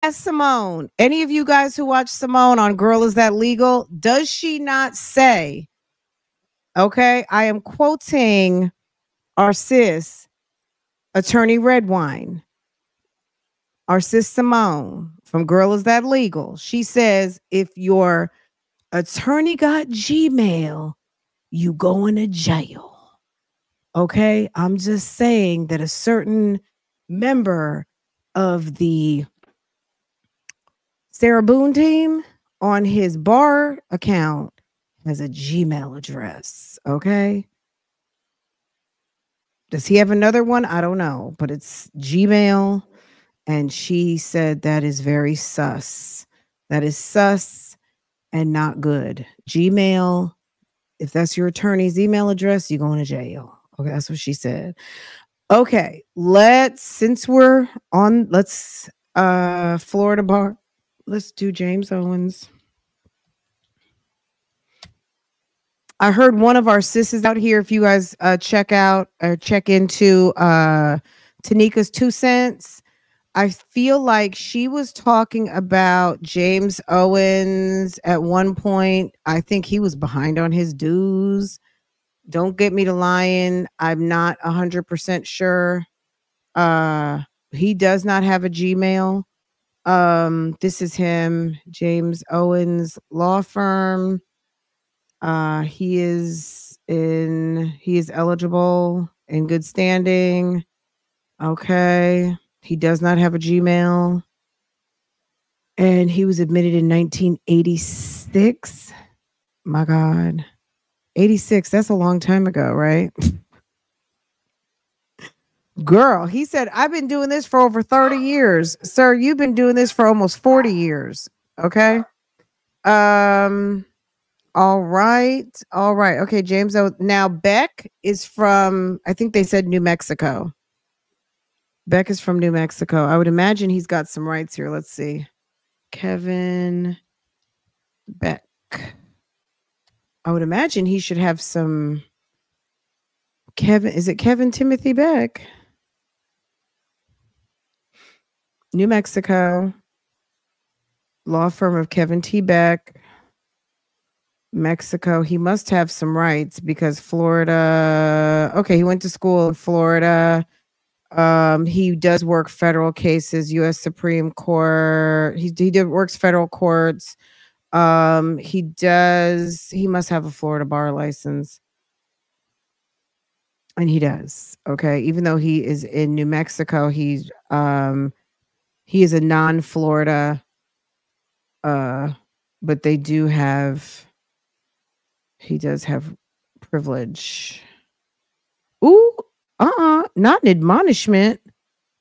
Ask Simone. Any of you guys who watch Simone on Girl Is That Legal, does she not say, okay, I am quoting our sis, Attorney Redwine, our sis Simone from Girl Is That Legal. She says, if your attorney got Gmail, you going to jail. Okay, I'm just saying that a certain member of the Sarah Boone team on his bar account has a Gmail address. Okay. Does he have another one? I don't know, but it's Gmail. And she said that is very sus. That is sus and not good. Gmail, if that's your attorney's email address, you're going to jail. Okay, that's what she said. Okay, since we're on, Florida bar. Let's do James Owens. I heard one of our sisters out here. If you guys check into Tanika's 2 cents, I feel like she was talking about James Owens at one point. I think he was behind on his dues. Don't get me to lying. I'm not 100% sure. He does not have a Gmail. This is him, James Owens Law Firm. He is eligible, in good standing. Okay. He does not have a Gmail. And he was admitted in 1986. My God. 86, that's a long time ago, right? Girl, he said, I've been doing this for over 30 years. Sir, you've been doing this for almost 40 years. Okay. All right. Okay, James. Now Beck is from, I think they said New Mexico. Beck is from New Mexico. I would imagine he's got some rights here. Let's see. Kevin Beck. I would imagine he should have some. Is it Kevin Timothy Beck? New Mexico. Law firm of Kevin T. Beck. Mexico. He must have some rights because Florida. Okay, he went to school in Florida. He does work federal cases, U.S. Supreme Court. He works federal courts. He must have a Florida bar license. And he does. Okay. Even though he is in New Mexico, he is a non-Florida, but he does have privilege. Ooh, not an admonishment,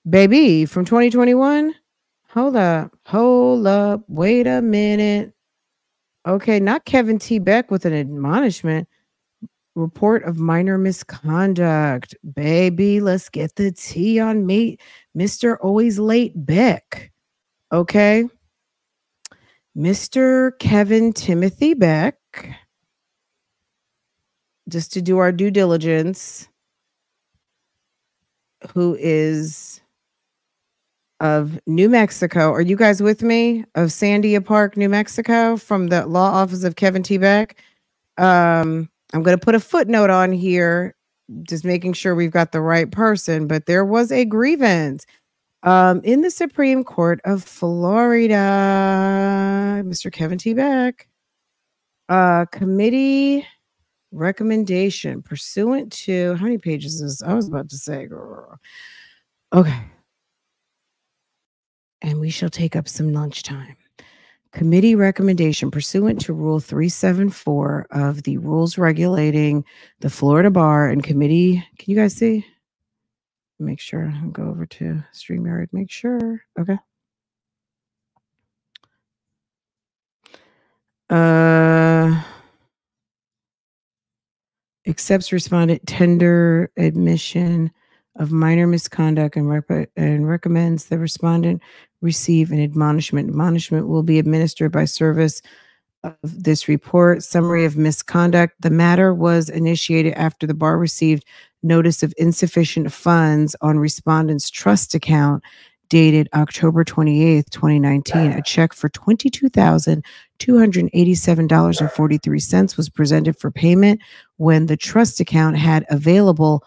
baby, from 2021. Hold up, wait a minute. Okay, not Kevin T. Beck with an admonishment. Report of minor misconduct. Baby, let's get the tea on me. Mr. Always Late Beck. Okay. Mr. Kevin Timothy Beck. Just to do our due diligence. Who is of New Mexico. Are you guys with me? Of Sandia Park, New Mexico, from the law office of Kevin T. Beck. I'm going to put a footnote on here, just making sure we've got the right person. But there was a grievance in the Supreme Court of Florida. Mr. Kevin T. Beck. Committee recommendation pursuant to, how many pages is this? I was about to say, girl. Okay. And we shall take up some lunchtime. Committee recommendation pursuant to Rule 374 of the rules regulating the Florida Bar and Committee. Can you guys see? Make sure. I'll go over to StreamYard. Make sure. Okay. Accepts respondent tender admission of minor misconduct and recommends the respondent receive an admonishment. Admonishment will be administered by service of this report. Summary of misconduct. The matter was initiated after the bar received notice of insufficient funds on respondent's trust account dated October 28th, 2019, a check for $22,287.43 was presented for payment when the trust account had available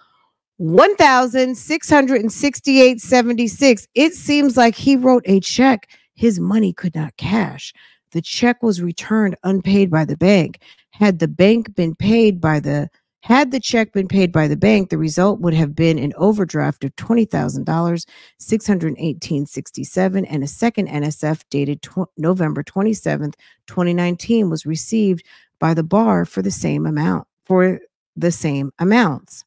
1,668.76. It seems like he wrote a check his money could not cash. The check was returned unpaid by the bank. Had the bank been paid by the Had the check been paid by the bank, the result would have been an overdraft of $20,000, 618.67, and a second NSF dated November 27th, 2019 was received by the bar for the same amounts.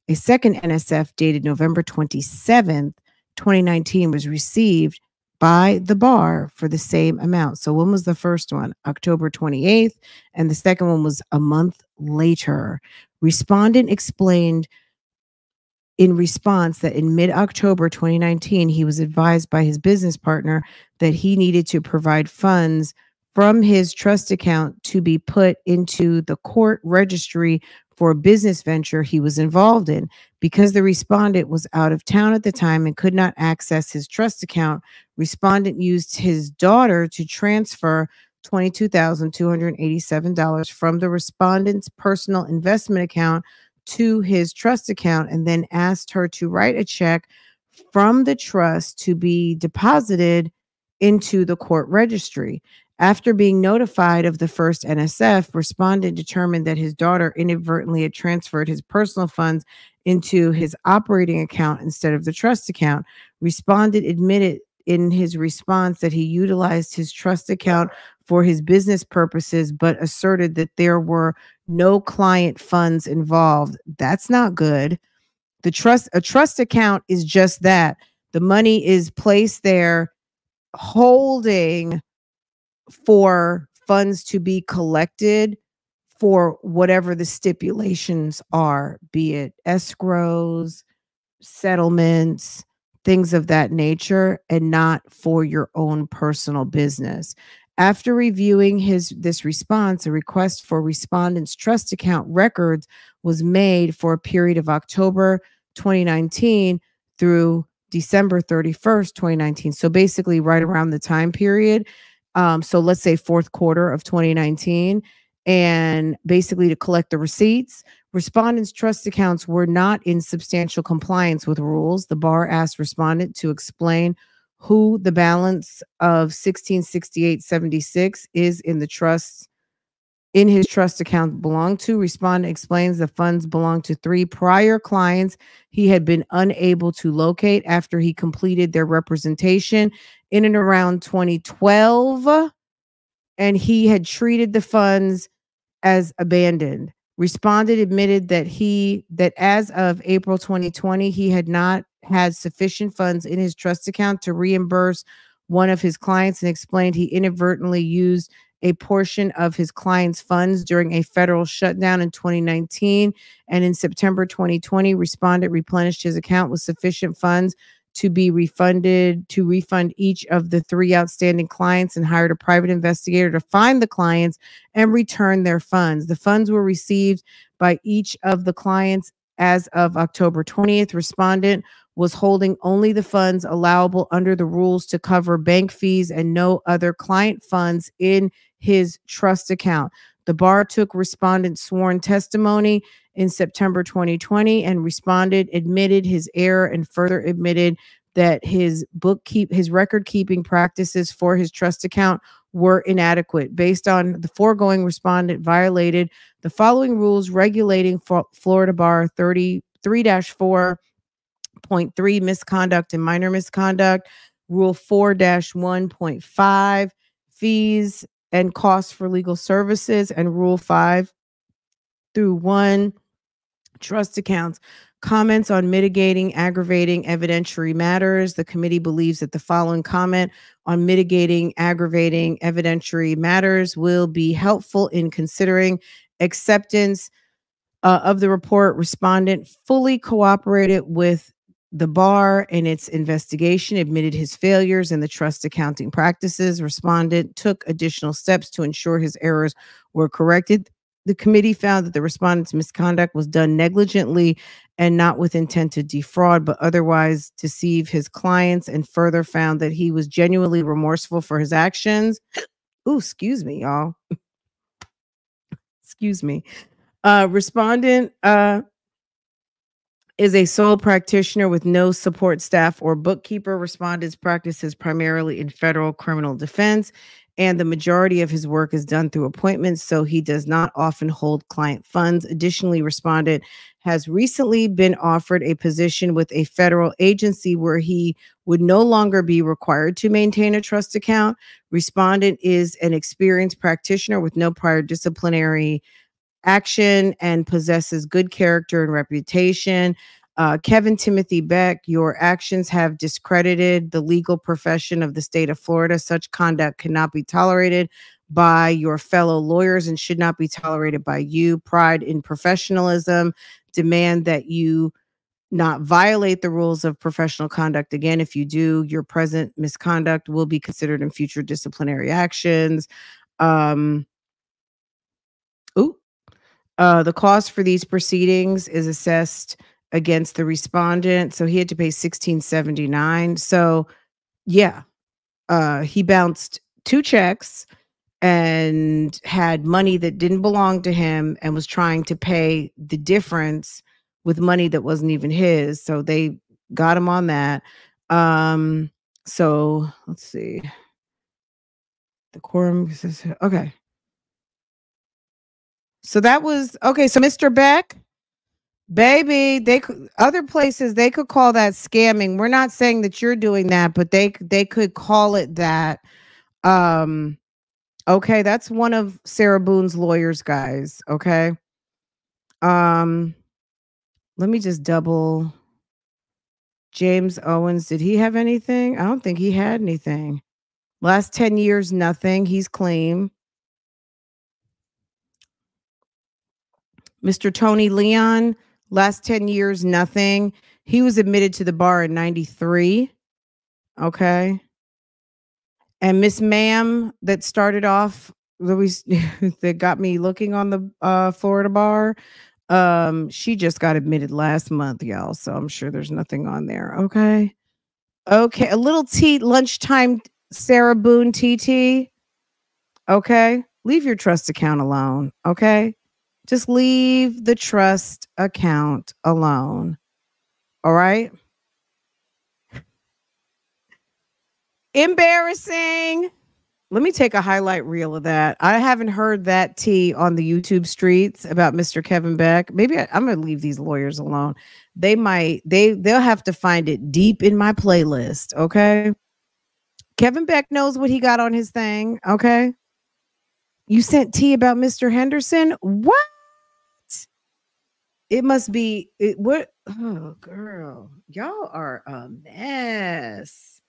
A second NSF dated November 27th, 2019 was received by the bar for the same amount. So when was the first one? October 28th, and the second one was a month later. Respondent explained in response that in mid-October 2019, he was advised by his business partner that he needed to provide funds from his trust account to be put into the court registry for a business venture he was involved in. Because the respondent was out of town at the time and could not access his trust account, respondent used his daughter to transfer $22,287 from the respondent's personal investment account to his trust account, and then asked her to write a check from the trust to be deposited into the court registry. After being notified of the first NSF, respondent determined that his daughter inadvertently had transferred his personal funds into his operating account instead of the trust account. Respondent admitted in his response that he utilized his trust account for his business purposes, but asserted that there were no client funds involved. That's not good. A trust account is just that. The money is placed there holding for funds to be collected for whatever the stipulations are, be it escrows, settlements, things of that nature, and not for your own personal business. After reviewing this response, a request for respondent's trust account records was made for a period of October 2019 through December 31st, 2019. So basically right around the time period. So let's say fourth quarter of 2019, and basically to collect the receipts. Respondent's trust accounts were not in substantial compliance with rules. The bar asked respondent to explain who the balance of 1668.76 is in his trust account belonged to. Respondent explains the funds belong to 3 prior clients he had been unable to locate after he completed their representation in and around 2012, and he had treated the funds as abandoned. Respondent admitted that as of April 2020, he had not had sufficient funds in his trust account to reimburse one of his clients, and explained he inadvertently used a portion of his client's funds during a federal shutdown in 2019. And in September 2020, respondent replenished his account with sufficient funds to refund each of the 3 outstanding clients, and hired a private investigator to find the clients and return their funds. The funds were received by each of the clients as of October 20th. Respondent was holding only the funds allowable under the rules to cover bank fees and no other client funds in his trust account. The bar took respondent's sworn testimony in September 2020, and respondent admitted his error and further admitted that his record keeping practices for his trust account were inadequate. Based on the foregoing, respondent violated the following rules regulating Florida Bar 33-4.3 misconduct and minor misconduct, Rule 4-1.5 fees and costs for legal services, and Rule 5-1 trust accounts. Comments on mitigating, aggravating evidentiary matters. The committee believes that the following comment on mitigating, aggravating evidentiary matters will be helpful in considering acceptance of the report. Respondent fully cooperated with the bar in its investigation, admitted his failures in the trust accounting practices. Respondent took additional steps to ensure his errors were corrected. The committee found that the respondent's misconduct was done negligently and not with intent to defraud, but otherwise deceive his clients, and further found that he was genuinely remorseful for his actions. Ooh, excuse me, y'all. Excuse me. Respondent is a sole practitioner with no support staff or bookkeeper. Respondent's practices primarily in federal criminal defense, and the majority of his work is done through appointments, so he does not often hold client funds. Additionally, respondent has recently been offered a position with a federal agency where he would no longer be required to maintain a trust account. Respondent is an experienced practitioner with no prior disciplinary action and possesses good character and reputation. Kevin Timothy Beck, your actions have discredited the legal profession of the state of Florida. Such conduct cannot be tolerated by your fellow lawyers and should not be tolerated by you. Pride in professionalism demand that you not violate the rules of professional conduct again. If you do, your present misconduct will be considered in future disciplinary actions. Um, ooh, the cost for these proceedings is assessed against the respondent, so he had to pay 1679. So yeah, he bounced two checks and had money that didn't belong to him and was trying to pay the difference with money that wasn't even his. So they got him on that. So let's see. The quorum. Okay. So that was okay. So Mr. Beck, baby, they could other places they could call that scamming. We're not saying that you're doing that, but they could call it that. Um, okay, that's one of Sarah Boone's lawyers, guys. Okay. Um, let me just double James Owens. Did he have anything? I don't think he had anything. Last 10 years, nothing. He's clean. Mr. Tony Leon, last 10 years, nothing. He was admitted to the bar in 93. Okay. And Miss Ma'am that started off Louis that got me looking on the Florida bar. She just got admitted last month, y'all. So I'm sure there's nothing on there. Okay. Okay. A little tea lunchtime Sarah Boone TT. Okay. Leave your trust account alone. Okay. Just leave the trust account alone. All right. Embarrassing. Let me take a highlight reel of that. I haven't heard that tea on the YouTube streets about Mr. Kevin Beck. Maybe I'm going to leave these lawyers alone. They'll have to find it deep in my playlist. Okay. Kevin Beck knows what he got on his thing. Okay. You sent tea about Mr. Henderson? What? It must be it. What? Oh, girl, y'all are a mess.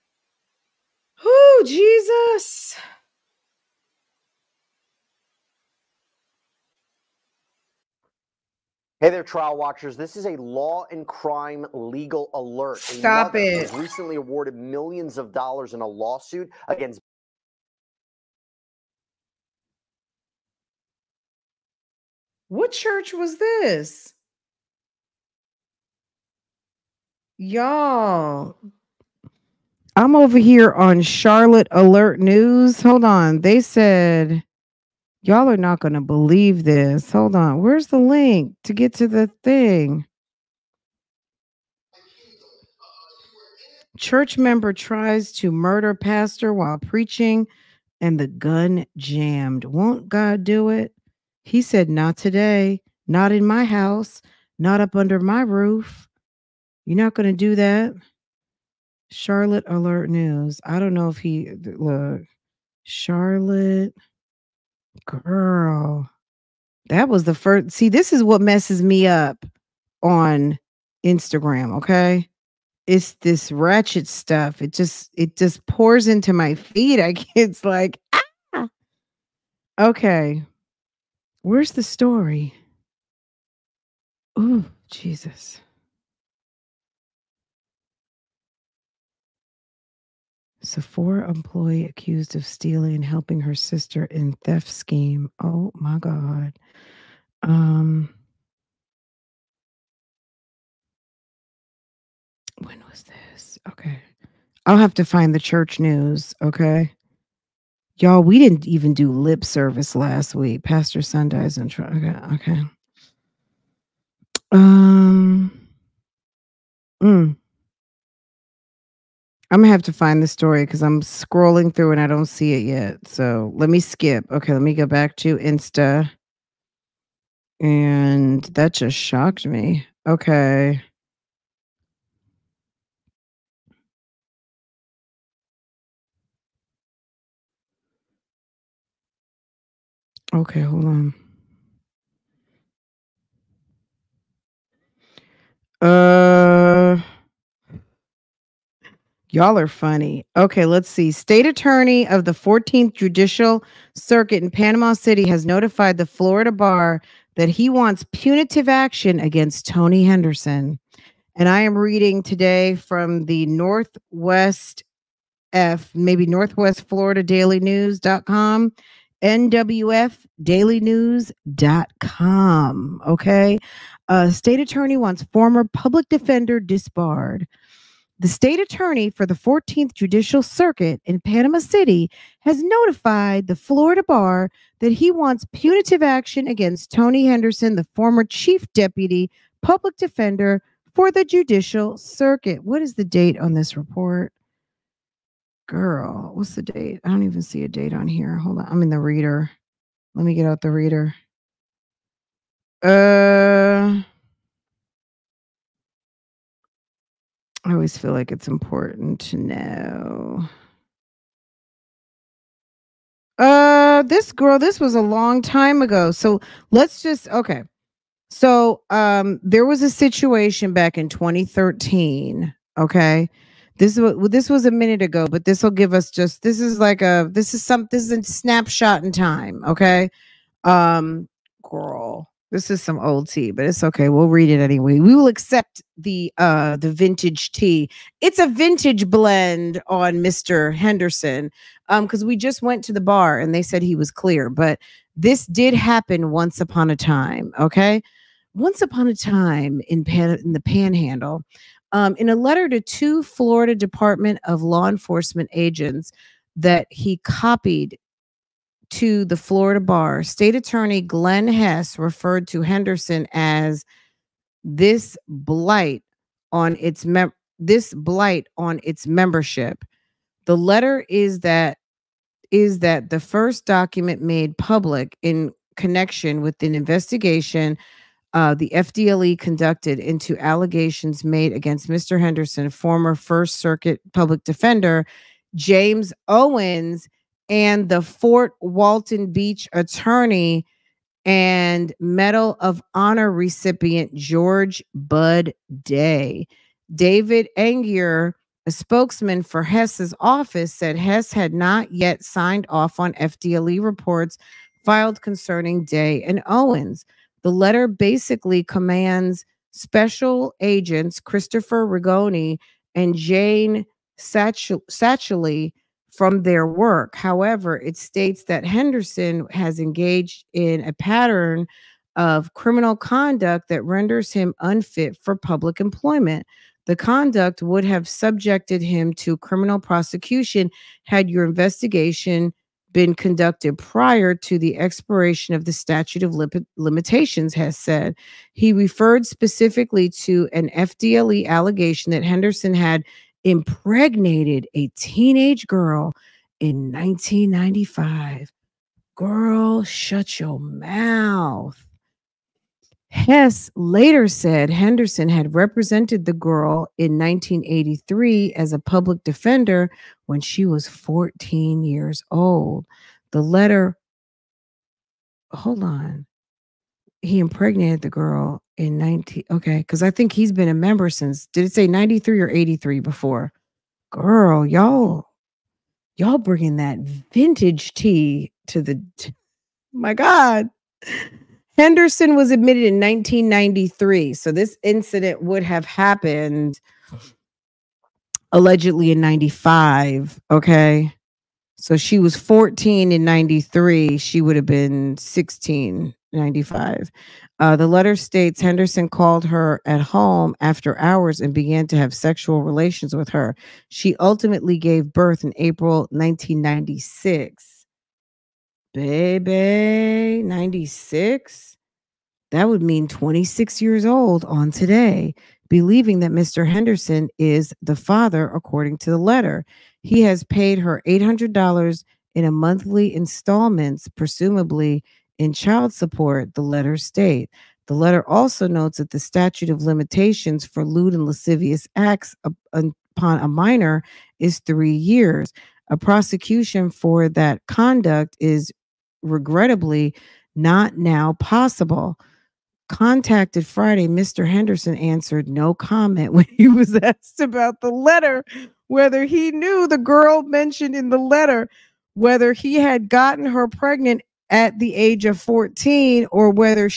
Oh, Jesus. Hey there, trial watchers. This is a law and crime legal alert. Stop a mother it. was recently awarded millions of dollars in a lawsuit against. What church was this? Y'all. I'm over here on Charlotte Alert News. Hold on. They said, y'all are not going to believe this. Hold on. Where's the link to get to the thing? Church member tries to murder pastor while preaching and the gun jammed. Won't God do it? He said, not today, not in my house, not up under my roof. You're not going to do that. Charlotte Alert News. I don't know if he, look, Charlotte, girl. That was the first. See, this is what messes me up on Instagram. Okay. It's this ratchet stuff. It just pours into my feed. It's like, ah. Okay. Where's the story? Oh, Jesus. Sephora employee accused of stealing and helping her sister in theft scheme. Oh my God. When was this? Okay. I'll have to find the church news, okay? Y'all, we didn't even do lip service last week. Pastor Sundays and okay. Um I'm gonna have to find the story because I'm scrolling through and I don't see it yet. So let me skip. Okay, let me go back to Insta. And that just shocked me. Okay. Okay, hold on. Y'all are funny. Okay, let's see. State Attorney of the 14th Judicial Circuit in Panama City has notified the Florida bar that he wants punitive action against Tony Henderson. And I am reading today from the Northwest maybe Northwest Florida Daily News.com, NWFDailyNews.com. Okay. State attorney wants former public defender disbarred. The state attorney for the 14th Judicial Circuit in Panama City has notified the Florida bar that he wants punitive action against Tony Henderson, the former chief deputy public defender for the Judicial Circuit. What is the date on this report? Girl, what's the date? I don't even see a date on here. Hold on. I'm in the reader. Let me get out the reader. I always feel like it's important to know. This was a long time ago. So let's just okay. So there was a situation back in 2013. Okay. This was a minute ago, but this will give us this is a snapshot in time. Okay. Girl, this is some old tea, but it's okay. We'll read it anyway. We will accept the vintage tea. It's a vintage blend on Mr. Henderson. Because we just went to the bar and they said he was clear, but this did happen once upon a time. Okay. Once upon a time in the Panhandle, in a letter to two Florida Department of Law Enforcement agents that he copied to the Florida bar, State Attorney Glenn Hess referred to Henderson as this blight on its membership. The letter is that the first document made public in connection with an investigation the FDLE conducted into allegations made against Mr. Henderson, former First Circuit public defender James Owens, and the Fort Walton Beach attorney and Medal of Honor recipient George Bud Day. David Angier, a spokesman for Hess's office, said Hess had not yet signed off on FDLE reports filed concerning Day and Owens. The letter basically commands special agents Christopher Rigoni and Jane Satchley from their work. However, it states that Henderson has engaged in a pattern of criminal conduct that renders him unfit for public employment. The conduct would have subjected him to criminal prosecution had your investigation been conducted prior to the expiration of the statute of limitations, has said. He referred specifically to an FDLE allegation that Henderson had impregnated a teenage girl in 1995. Girl, shut your mouth. Hess later said Henderson had represented the girl in 1983 as a public defender when she was 14 years old. The letter, hold on. He impregnated the girl in 19, okay, because I think he's been a member since, did it say 93 or 83 before? Girl, y'all bringing that vintage tea to the, my God. Henderson was admitted in 1993. So this incident would have happened allegedly in 95. Okay. So she was 14 in 93. She would have been 16 95. The letter states Henderson called her at home after hours and began to have sexual relations with her. She ultimately gave birth in April 1996. Baby, 96? That would mean 26 years old on today, believing that Mr. Henderson is the father, according to the letter. He has paid her $800 in a monthly installments, presumably in child support, the letter state. The letter also notes that the statute of limitations for lewd and lascivious acts upon a minor is 3 years. A prosecution for that conduct is regrettably not now possible. Contacted Friday, Mr. Henderson answered no comment when he was asked about the letter, whether he knew the girl mentioned in the letter, whether he had gotten her pregnant at the age of 14, or whether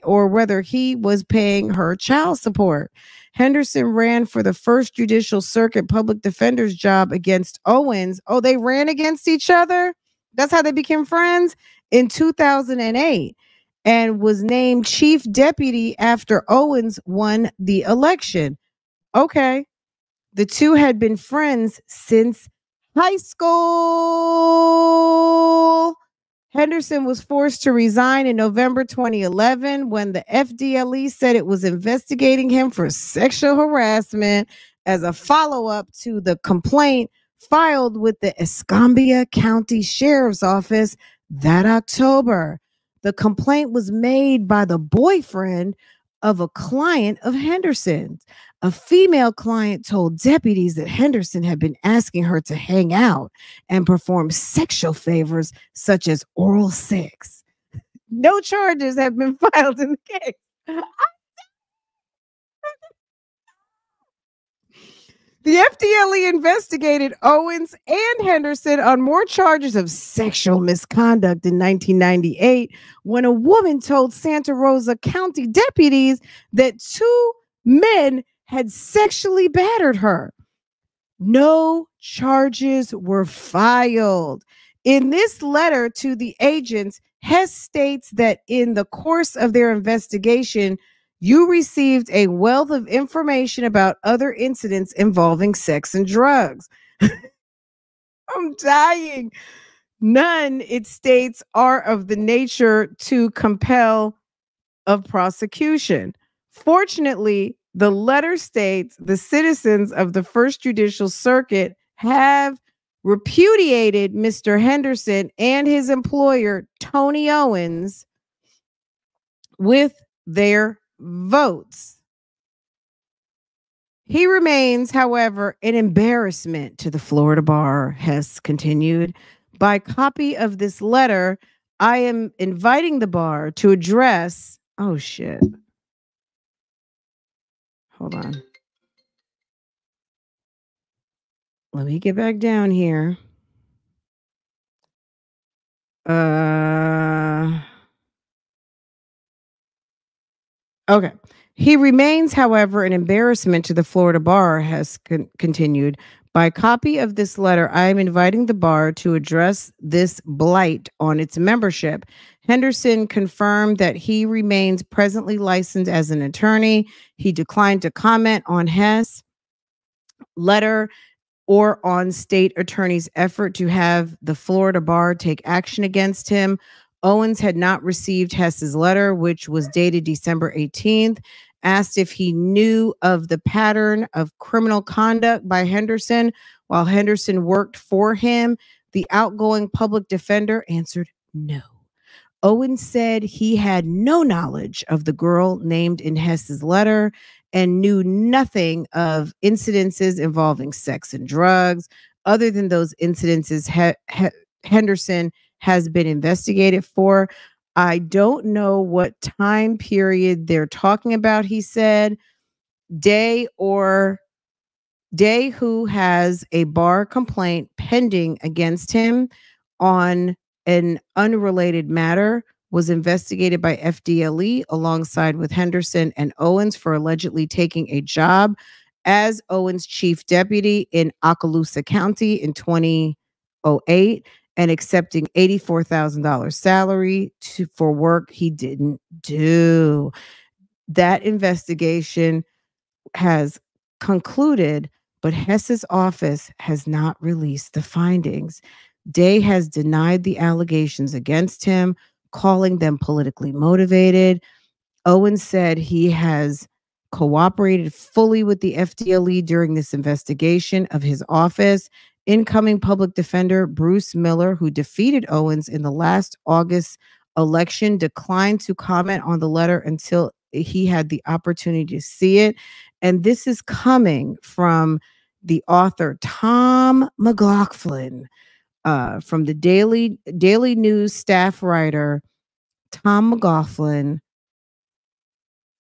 whether he was paying her child support. Henderson ran for the first Judicial Circuit public defender's job against Owens. Oh, they ran against each other? That's how they became friends? In 2008, and was named chief deputy after Owens won the election. Okay. The two had been friends since high school. Henderson was forced to resign in November 2011 when the FDLE said it was investigating him for sexual harassment as a follow-up to the complaint filed with the Escambia County Sheriff's Office that October. The complaint was made by the boyfriend of a client of Henderson's. A female client told deputies that Henderson had been asking her to hang out and perform sexual favors such as oral sex. No charges have been filed in the case. The FDLE investigated Owens and Henderson on more charges of sexual misconduct in 1998 when a woman told Santa Rosa County deputies that two men had sexually battered her. No charges were filed. In this letter to the agents, Hess states that in the course of their investigation, you received a wealth of information about other incidents involving sex and drugs. I'm dying. None, it states, are of the nature to compel of prosecution. Fortunately, the letter states the citizens of the First Judicial Circuit have repudiated Mr. Henderson and his employer, Tony Owens, with their votes. He remains, however, an embarrassment to the Florida bar, Hess continued. By copy of this letter, I am inviting the bar to address. Oh, shit. Hold on. Let me get back down here. Okay. He remains, however, an embarrassment to the Florida bar, has continued. By copy of this letter, I am inviting the bar to address this blight on its membership. Henderson confirmed that he remains presently licensed as an attorney. He declined to comment on Hess' letter or on state attorney's effort to have the Florida bar take action against him. Owens had not received Hess's letter, which was dated December 18th. Asked if he knew of the pattern of criminal conduct by Henderson while Henderson worked for him, the outgoing public defender answered no. Owens said he had no knowledge of the girl named in Hess's letter and knew nothing of incidences involving sex and drugs. Other than those incidences, Henderson has been investigated for. I don't know what time period they're talking about, he said. Day, who has a bar complaint pending against him on an unrelated matter, was investigated by FDLE alongside with Henderson and Owens for allegedly taking a job as Owens' chief deputy in Okaloosa County in 2008 and accepting $84,000 salary for work he didn't do. That investigation has concluded, but Hess's office has not released the findings. Day has denied the allegations against him, calling them politically motivated. Owens said he has cooperated fully with the FDLE during this investigation of his office. Incoming public defender Bruce Miller, who defeated Owens in the last August election, declined to comment on the letter until he had the opportunity to see it. And this is coming from the author Tom McLaughlin, from the Daily News staff writer Tom McLaughlin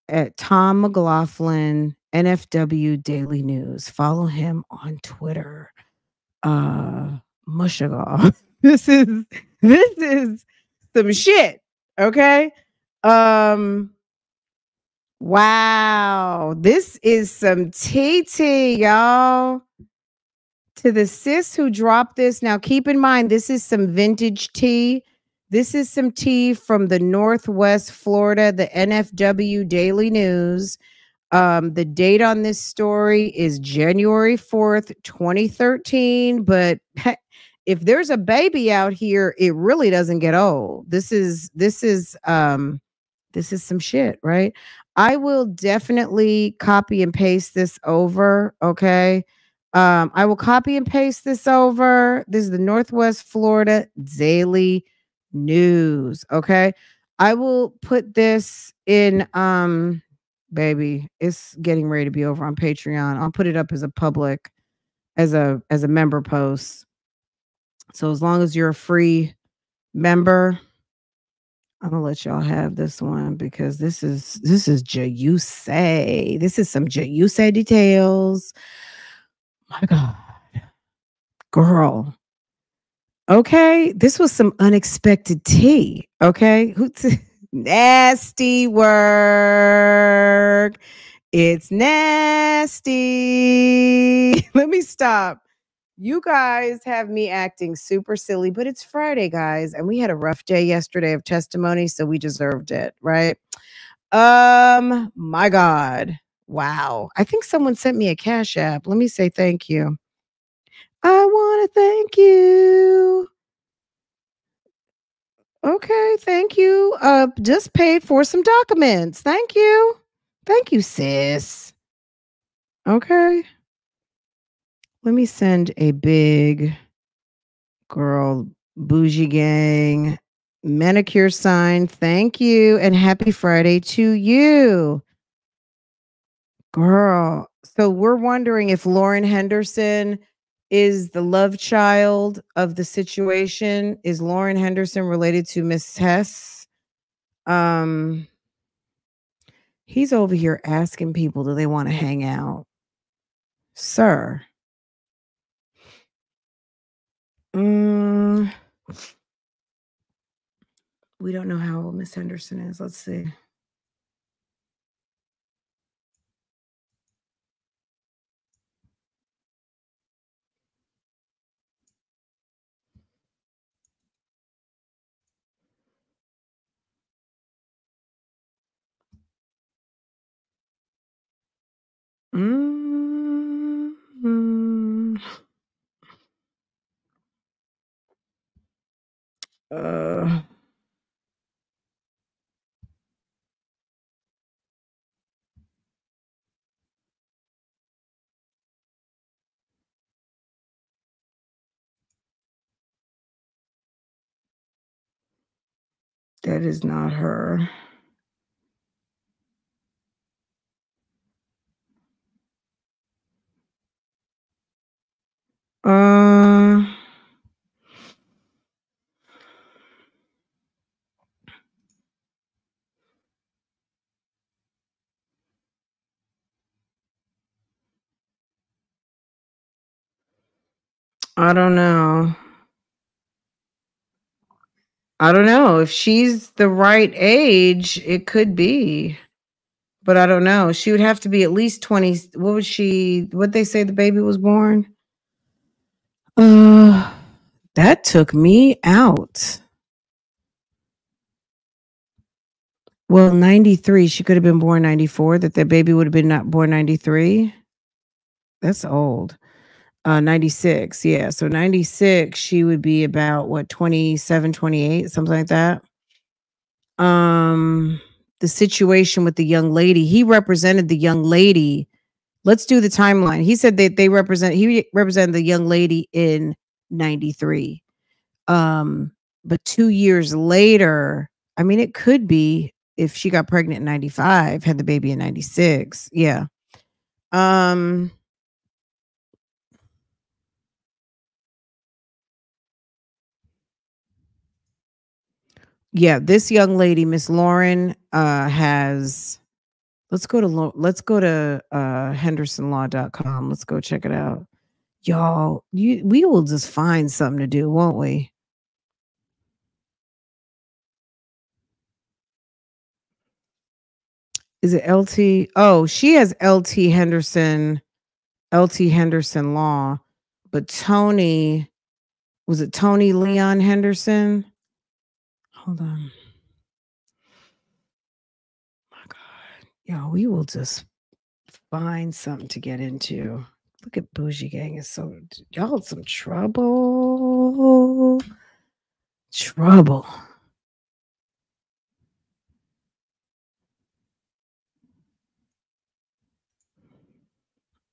at Tom McLaughlin NFW Daily News. Follow him on Twitter. Mushagal. This is some shit. Okay. Wow. This is some tea, y'all. To the sis who dropped this. Now keep in mind, this is some vintage tea. This is some tea from the Northwest Florida, the NFW Daily News. The date on this story is January 4th, 2013. But if there's a baby out here, it really doesn't get old. This is some shit, right? I will definitely copy and paste this over. Okay. I will copy and paste this over. This is the Northwest Florida Daily News. Okay. I will put this in, baby, it's getting ready to be over on Patreon. I'll put it up as a public, as a member post. So as long as you're a free member, I'm gonna let y'all have this one because this is juicy. This is some juicy details. My God, girl. Okay, this was some unexpected tea. Okay, nasty work. It's nasty. Let me stop. You guys have me acting super silly, but it's Friday, guys, and we had a rough day yesterday of testimony, so we deserved it, right? My God. Wow. I think someone sent me a Cash App. Let me say thank you. I want to thank you. Okay, thank you. Just paid for some documents. Thank you. Thank you, sis. Okay. Let me send a big girl bougie gang manicure sign. Thank you. And happy Friday to you. Girl. So we're wondering if Lauren Henderson is the love child of the situation. Is Lauren Henderson related to Miss Hess? He's over here asking people, do they want to hang out? Sir. We don't know how old Miss Henderson is. Let's see. That is not her. I don't know. I don't know. If she's the right age, it could be. But I don't know. She would have to be at least 20. What would they say the baby was born? That That took me out. Well, 93. She could have been born 94. That baby would have been not born 93. That's old. 96. Yeah. So 96, she would be about what, 27, 28, something like that. The situation with the young lady, he represented the young lady. Let's do the timeline. He said that he represented the young lady in 93. But 2 years later, I mean, it could be if she got pregnant in 95, had the baby in 96. Yeah. Yeah, this young lady, Miss Lauren, has let's go to hendersonlaw.com. Let's go check it out. Y'all, we will just find something to do, won't we? Is it LT? Oh, she has LT Henderson Law, but Tony, was it Tony Leon Henderson? Hold on. My God. Yo, we will just find something to get into. Look at Bougie Gang is so y'all some trouble. Trouble.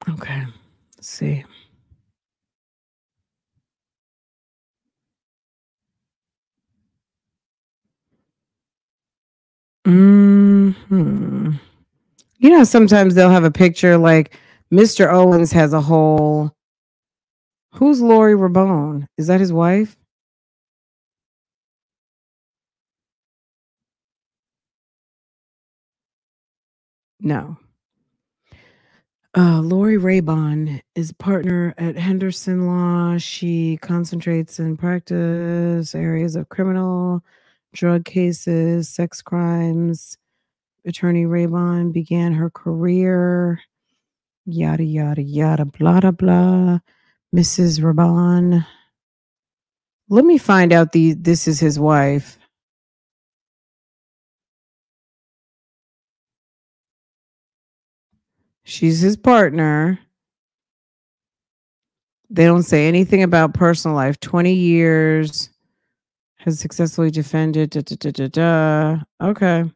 Okay. Let's see. Hmm. You know, sometimes they'll have a picture like Mr. Owens has a whole. Who's Lori Rabone? Is that his wife? No. Lori Raybon is partner at Henderson Law. She concentrates in practice areas of criminal, drug cases, sex crimes. Attorney Raybon began her career, yada, yada, yada, blah, blah, blah. Mrs. Raybon. Let me find out this is his wife. She's his partner. They don't say anything about personal life. 20 years, has successfully defended. Da, da, da, da, da. Okay.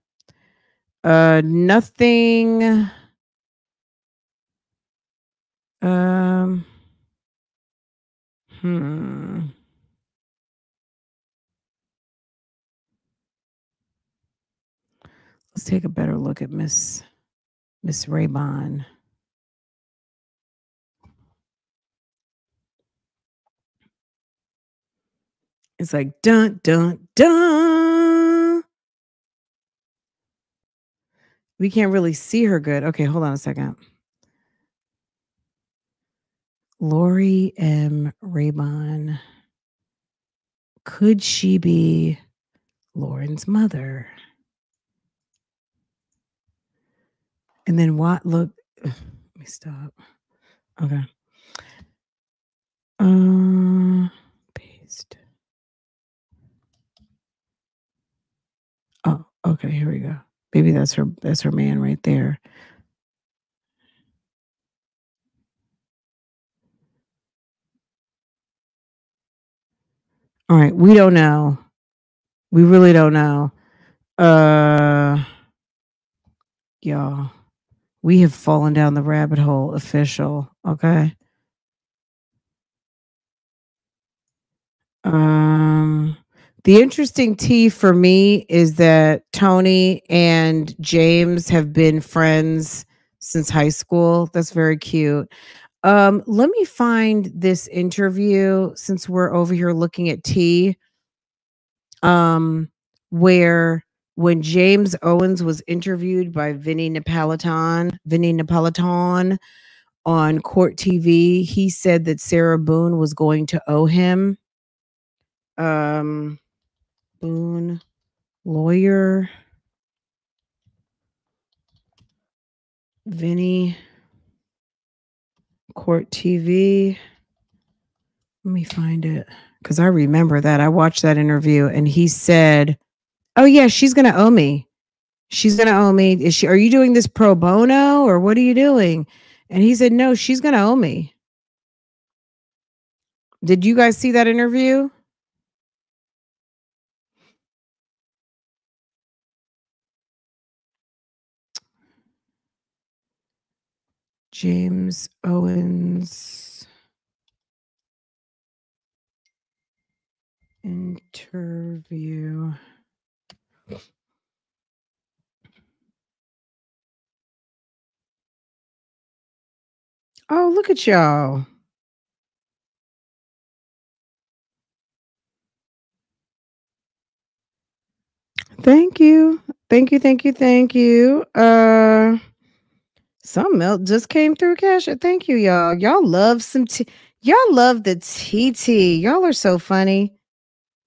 Nothing. Um. Hmm. Let's take a better look at Miss Raybon. It's like dun dun dun. We can't really see her good. Okay, hold on a second. Lori M. Raybon. Could she be Lauren's mother? And then what? Look, let me stop. Okay. Paste. Oh, okay. Here we go. Maybe that's her. That's her man right there. All right. We don't know. We really don't know. Y'all, we have fallen down the rabbit hole. Official. Okay. The interesting tea for me is that Tony and James have been friends since high school. That's very cute. Let me find this interview since we're over here looking at tea. Where when James Owens was interviewed by Vinny Napolitan on Court TV, he said that Sarah Boone was going to owe him. Boone lawyer, Vinny, Court TV. Let me find it. because I remember that. I watched that interview and he said, "Oh yeah, she's gonna owe me. She's gonna owe me. Is she? Are you doing this pro bono or what are you doing?" And he said, "No, she's gonna owe me." Did you guys see that interview? James Owens interview. Oh, look at y'all. Thank you. Thank you. Thank you. Thank you. Some else just came through cash. Thank you, y'all. Y'all love some y'all love the TT. Y'all are so funny.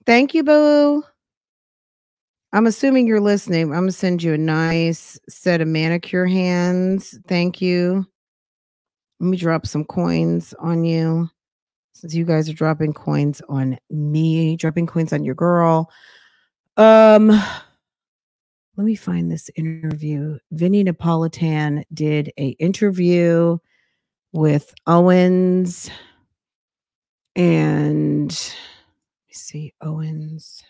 Thank you, boo. I'm assuming you're listening. I'm gonna send you a nice set of manicure hands. Thank you. Let me drop some coins on you. Since you guys are dropping coins on me, dropping coins on your girl. Let me find this interview. Vinny Napolitan did a interview with Owens and let me see Owens.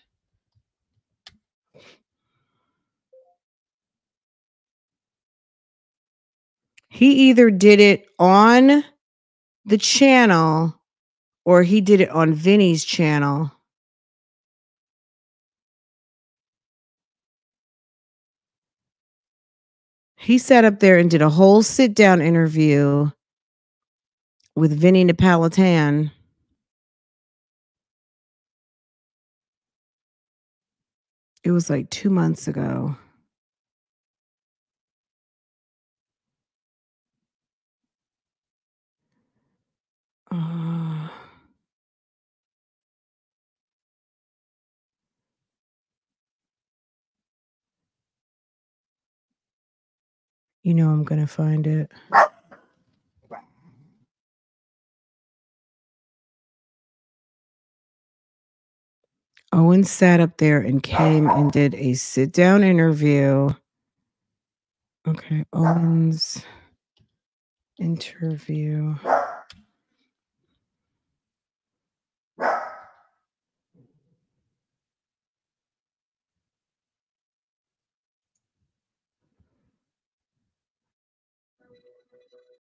He either did it on the channel or he did it on Vinny's channel. He sat up there and did a whole sit down interview with Vinny Napolitan. It was like 2 months ago. You know I'm gonna find it. Owen sat up there and came and did a sit down interview. Okay, Owen's interview.